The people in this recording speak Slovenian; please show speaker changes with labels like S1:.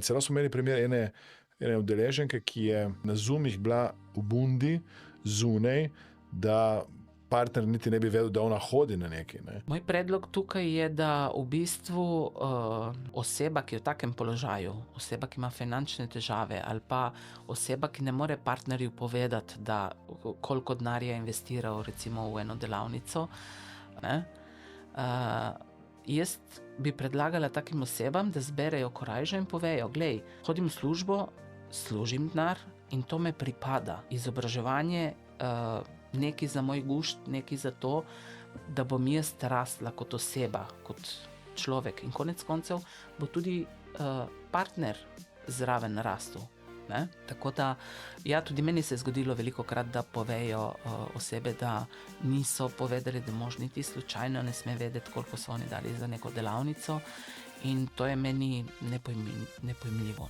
S1: celo smo imeli primer ene udeleženke, ki je na Zoomih bila v bundi zunaj, da partner niti ne bi vedel, da ona hodi na nekaj. Ne.
S2: Moj predlog tukaj je, da v bistvu oseba, ki je v takem položaju, oseba, ki ima finančne težave, ali pa oseba, ki ne more partnerju povedati, da koliko denarja je investiral recimo v eno delavnico, ne, jaz bi predlagala takim osebam, da zberejo korajžo in povejo, glej, hodim v službo, služim denar in to me pripada. Izobraževanje nekaj za moj gušt, nekaj za to, da bom jaz rasla kot oseba, kot človek. In konec koncev bo tudi partner zraven rastel. Ne? Tako da, ja, tudi meni se je zgodilo velikokrat, da povejo osebe, da niso povedali, da mož niti slučajno ne sme vedeti, koliko so oni dali za neko delavnico, in to je meni nepojmljivo.